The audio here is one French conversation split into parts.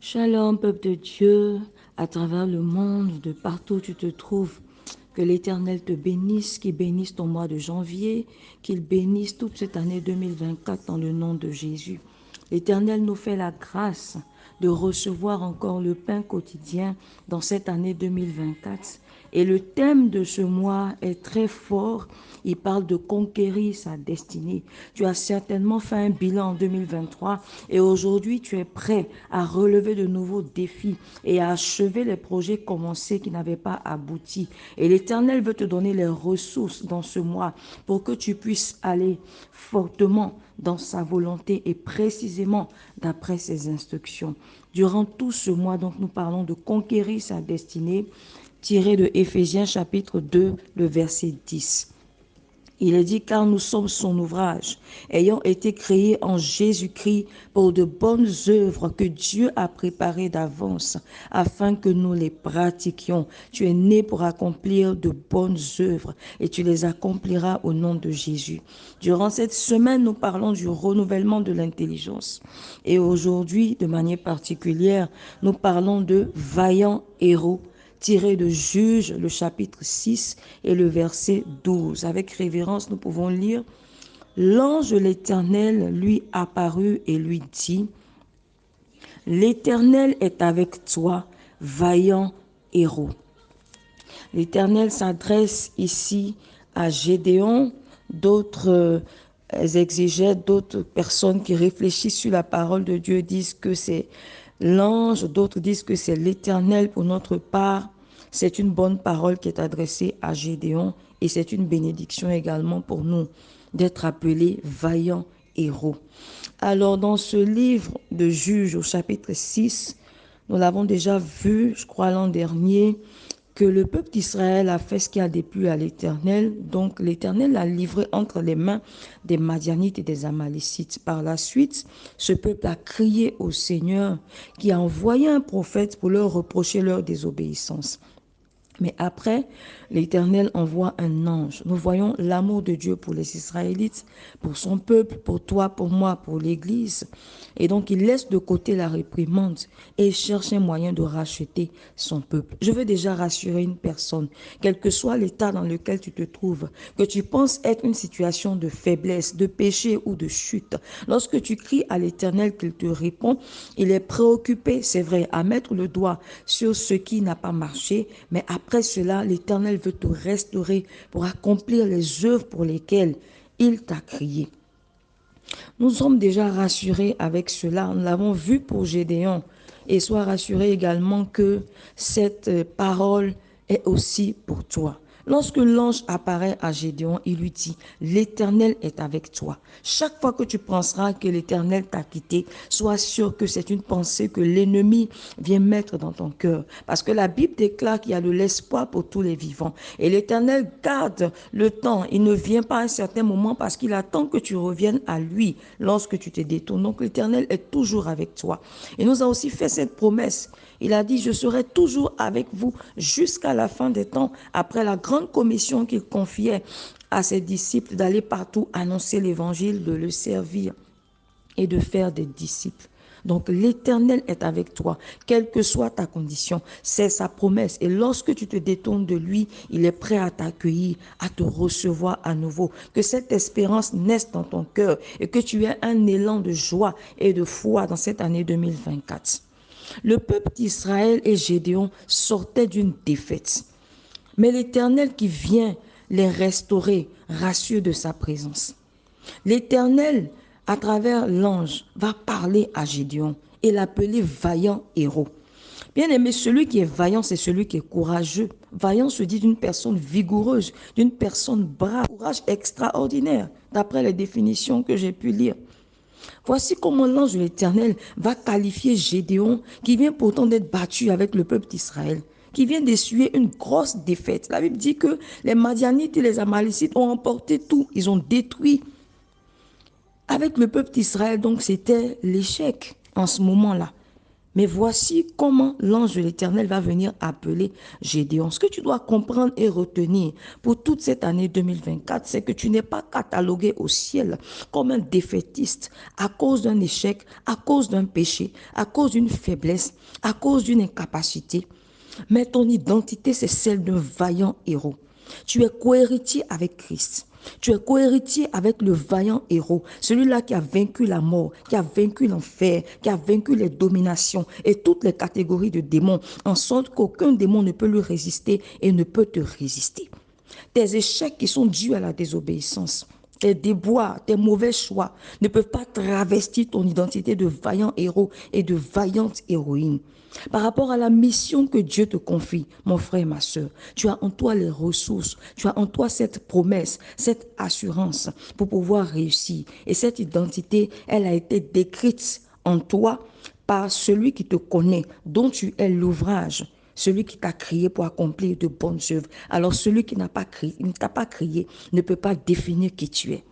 Shalom, peuple de Dieu, à travers le monde, de partout où tu te trouves. Que l'Éternel te bénisse, qu'il bénisse ton mois de janvier, qu'il bénisse toute cette année 2024 dans le nom de Jésus. L'Éternel nous fait la grâce de recevoir encore le pain quotidien dans cette année 2024. Et le thème de ce mois est très fort. Il parle de conquérir sa destinée. Tu as certainement fait un bilan en 2023 et aujourd'hui tu es prêt à relever de nouveaux défis et à achever les projets commencés qui n'avaient pas abouti. Et l'Éternel veut te donner les ressources dans ce mois pour que tu puisses aller fortement dans sa volonté et précisément d'après ses instructions. Durant tout ce mois, donc, nous parlons de conquérir sa destinée, tiré de Éphésiens chapitre 2, le verset 10. Il est dit, car nous sommes son ouvrage, ayant été créés en Jésus-Christ pour de bonnes œuvres que Dieu a préparées d'avance, afin que nous les pratiquions. Tu es né pour accomplir de bonnes œuvres et tu les accompliras au nom de Jésus. Durant cette semaine, nous parlons du renouvellement de l'intelligence. Et aujourd'hui, de manière particulière, nous parlons de vaillants héros tiré de Juges, le chapitre 6 et le verset 12. Avec révérence, nous pouvons lire « L'ange de l'Éternel lui apparut et lui dit, « L'Éternel est avec toi, vaillant héros. » L'Éternel s'adresse ici à Gédéon, d'autres exégètes, d'autres personnes qui réfléchissent sur la parole de Dieu disent que c'est l'ange, d'autres disent que c'est l'Éternel. Pour notre part, c'est une bonne parole qui est adressée à Gédéon et c'est une bénédiction également pour nous d'être appelés vaillants héros. Alors dans ce livre de Juges au chapitre 6, nous l'avons déjà vu, je crois l'an dernier, que le peuple d'Israël a fait ce qui a déplu à l'Éternel. Donc l'Éternel l'a livré entre les mains des Madianites et des Amalécites. Par la suite, ce peuple a crié au Seigneur qui a envoyé un prophète pour leur reprocher leur désobéissance. Mais après, l'Éternel envoie un ange. Nous voyons l'amour de Dieu pour les Israélites, pour son peuple, pour toi, pour moi, pour l'Église. Et donc, il laisse de côté la réprimande et cherche un moyen de racheter son peuple. Je veux déjà rassurer une personne, quel que soit l'état dans lequel tu te trouves, que tu penses être une situation de faiblesse, de péché ou de chute. Lorsque tu cries à l'Éternel qu'il te répond, il est préoccupé, c'est vrai, à mettre le doigt sur ce qui n'a pas marché, mais après cela, l'Éternel veut te restaurer pour accomplir les œuvres pour lesquelles il t'a crié. Nous sommes déjà rassurés avec cela. Nous l'avons vu pour Gédéon. Et sois rassuré également que cette parole est aussi pour toi. Lorsque l'ange apparaît à Gédéon, il lui dit, l'Éternel est avec toi. Chaque fois que tu penseras que l'Éternel t'a quitté, sois sûr que c'est une pensée que l'ennemi vient mettre dans ton cœur. Parce que la Bible déclare qu'il y a de l'espoir pour tous les vivants. Et l'Éternel garde le temps. Il ne vient pas à un certain moment parce qu'il attend que tu reviennes à lui lorsque tu te détournes. Donc l'Éternel est toujours avec toi. Il nous a aussi fait cette promesse. Il a dit, je serai toujours avec vous jusqu'à la fin des temps, après la grande commission qu'il confiait à ses disciples d'aller partout annoncer l'évangile, de le servir et de faire des disciples. Donc l'Éternel est avec toi, quelle que soit ta condition. C'est sa promesse. Et lorsque tu te détournes de lui, il est prêt à t'accueillir, à te recevoir à nouveau. Que cette espérance naisse dans ton cœur et que tu aies un élan de joie et de foi dans cette année 2024. Le peuple d'Israël et Gédéon sortaient d'une défaite. Mais l'Éternel qui vient les restaurer rassure de sa présence. L'Éternel, à travers l'ange, va parler à Gédéon et l'appeler vaillant héros. Bien aimé, celui qui est vaillant, c'est celui qui est courageux. Vaillant se dit d'une personne vigoureuse, d'une personne brave, courage extraordinaire, d'après les définitions que j'ai pu lire. Voici comment l'ange de l'Éternel va qualifier Gédéon, qui vient pourtant d'être battu avec le peuple d'Israël, qui vient d'essuyer une grosse défaite. La Bible dit que les Madianites et les Amalécites ont emporté tout, ils ont détruit. Avec le peuple d'Israël, donc c'était l'échec en ce moment-là. Mais voici comment l'ange de l'Éternel va venir appeler Gédéon. Ce que tu dois comprendre et retenir pour toute cette année 2024, c'est que tu n'es pas catalogué au ciel comme un défaitiste à cause d'un échec, à cause d'un péché, à cause d'une faiblesse, à cause d'une incapacité. Mais ton identité, c'est celle d'un vaillant héros. Tu es cohéritier avec Christ. Tu es cohéritier avec le vaillant héros, celui-là qui a vaincu la mort, qui a vaincu l'enfer, qui a vaincu les dominations et toutes les catégories de démons, en sorte qu'aucun démon ne peut lui résister et ne peut te résister. Tes échecs qui sont dus à la désobéissance, tes déboires, tes mauvais choix ne peuvent pas travestir ton identité de vaillant héros et de vaillante héroïne. Par rapport à la mission que Dieu te confie, mon frère et ma soeur, tu as en toi les ressources, tu as en toi cette promesse, cette assurance pour pouvoir réussir. Et cette identité, elle a été décrite en toi par celui qui te connaît, dont tu es l'ouvrage. Celui qui t'a crié pour accomplir de bonnes œuvres. Alors celui qui n'a pas crié, ne t'a pas crié, ne peut pas définir qui tu es.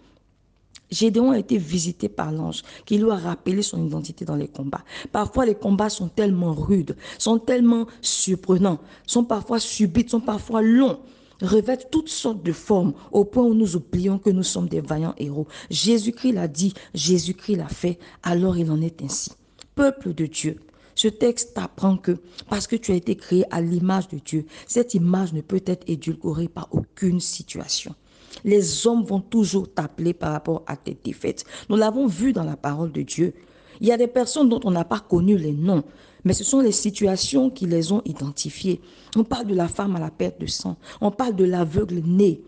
Gédéon a été visité par l'ange qui lui a rappelé son identité dans les combats. Parfois, les combats sont tellement rudes, sont tellement surprenants, sont parfois subites, sont parfois longs, revêtent toutes sortes de formes au point où nous oublions que nous sommes des vaillants héros. Jésus-Christ l'a dit, Jésus-Christ l'a fait, alors il en est ainsi. Peuple de Dieu, ce texte t'apprend que parce que tu as été créé à l'image de Dieu, cette image ne peut être édulcorée par aucune situation. Les hommes vont toujours t'appeler par rapport à tes défaites. Nous l'avons vu dans la parole de Dieu. Il y a des personnes dont on n'a pas connu les noms, mais ce sont les situations qui les ont identifiées. On parle de la femme à la perte de sang, on parle de l'aveugle né.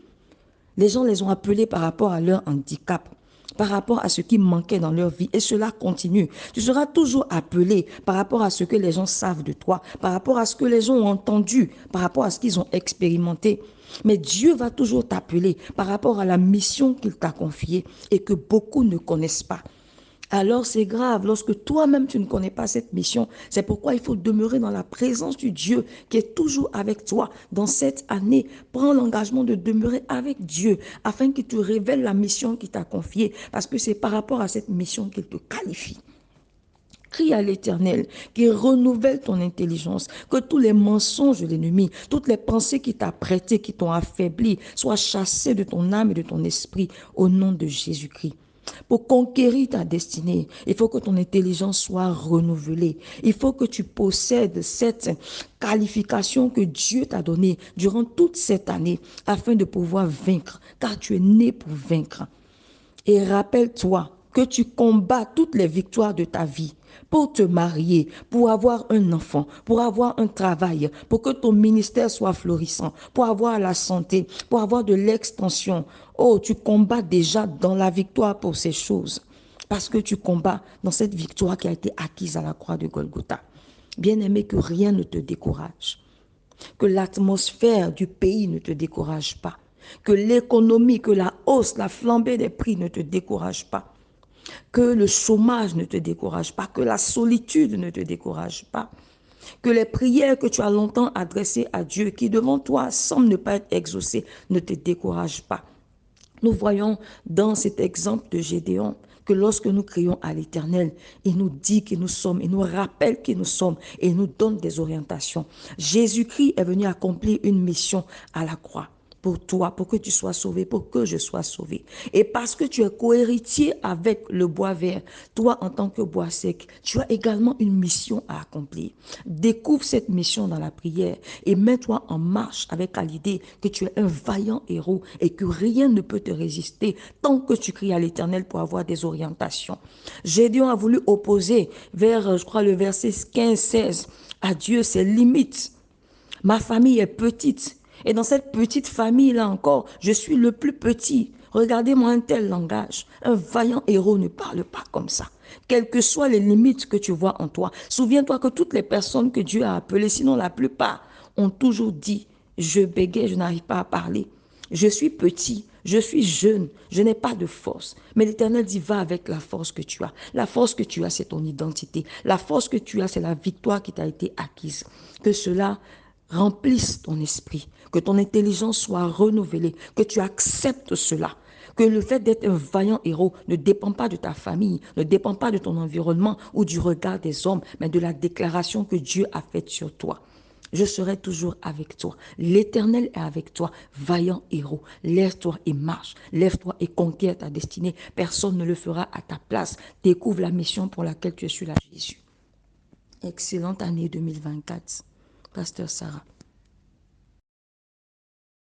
Les gens les ont appelés par rapport à leur handicap, par rapport à ce qui manquait dans leur vie. Et cela continue. Tu seras toujours appelé par rapport à ce que les gens savent de toi, par rapport à ce que les gens ont entendu, par rapport à ce qu'ils ont expérimenté. Mais Dieu va toujours t'appeler par rapport à la mission qu'il t'a confiée et que beaucoup ne connaissent pas. Alors c'est grave lorsque toi-même tu ne connais pas cette mission. C'est pourquoi il faut demeurer dans la présence du Dieu qui est toujours avec toi dans cette année. Prends l'engagement de demeurer avec Dieu afin qu'il te révèle la mission qu'il t'a confiée parce que c'est par rapport à cette mission qu'il te qualifie. Crie à l'Éternel qui renouvelle ton intelligence, que tous les mensonges de l'ennemi, toutes les pensées qui t'a prêtées, qui t'ont affaibli, soient chassées de ton âme et de ton esprit au nom de Jésus-Christ. Pour conquérir ta destinée, il faut que ton intelligence soit renouvelée. Il faut que tu possèdes cette qualification que Dieu t'a donnée durant toute cette année afin de pouvoir vaincre, car tu es né pour vaincre. Et rappelle-toi que tu combats toutes les victoires de ta vie pour te marier, pour avoir un enfant, pour avoir un travail, pour que ton ministère soit florissant, pour avoir la santé, pour avoir de l'extension. Oh, tu combats déjà dans la victoire pour ces choses parce que tu combats dans cette victoire qui a été acquise à la croix de Golgotha. Bien-aimé, que rien ne te décourage, que l'atmosphère du pays ne te décourage pas, que l'économie, que la hausse, la flambée des prix ne te décourage pas, que le chômage ne te décourage pas, que la solitude ne te décourage pas, que les prières que tu as longtemps adressées à Dieu, qui devant toi semblent ne pas être exaucées, ne te découragent pas. Nous voyons dans cet exemple de Gédéon que lorsque nous crions à l'Éternel, il nous dit qui nous sommes, il nous rappelle qui nous sommes et il nous donne des orientations. Jésus-Christ est venu accomplir une mission à la croix pour toi, pour que tu sois sauvé, pour que je sois sauvé. Et parce que tu es cohéritier avec le bois vert, toi en tant que bois sec, tu as également une mission à accomplir. Découvre cette mission dans la prière et mets-toi en marche avec l'idée que tu es un vaillant héros et que rien ne peut te résister tant que tu cries à l'Éternel pour avoir des orientations. Gédéon a voulu opposer vers, je crois, le verset 15-16 à Dieu ses limites. Ma famille est petite. Et dans cette petite famille-là encore, je suis le plus petit. Regardez-moi un tel langage. Un vaillant héros ne parle pas comme ça. Quelles que soient les limites que tu vois en toi. Souviens-toi que toutes les personnes que Dieu a appelées, sinon la plupart, ont toujours dit, je bégaye, je n'arrive pas à parler. Je suis petit, je suis jeune, je n'ai pas de force. Mais l'Éternel dit, va avec la force que tu as. La force que tu as, c'est ton identité. La force que tu as, c'est la victoire qui t'a été acquise. Que cela remplisse ton esprit, que ton intelligence soit renouvelée, que tu acceptes cela, Que le fait d'être un vaillant héros ne dépend pas de ta famille, ne dépend pas de ton environnement ou du regard des hommes, mais de la déclaration que Dieu a faite sur toi. Je serai toujours avec toi. L'Éternel est avec toi, vaillant héros. Lève-toi et marche. Lève-toi et conquiert ta destinée. Personne ne le fera à ta place. Découvre la mission pour laquelle tu es sur la Jésus. Excellente année 2024. Pasteur Sarah.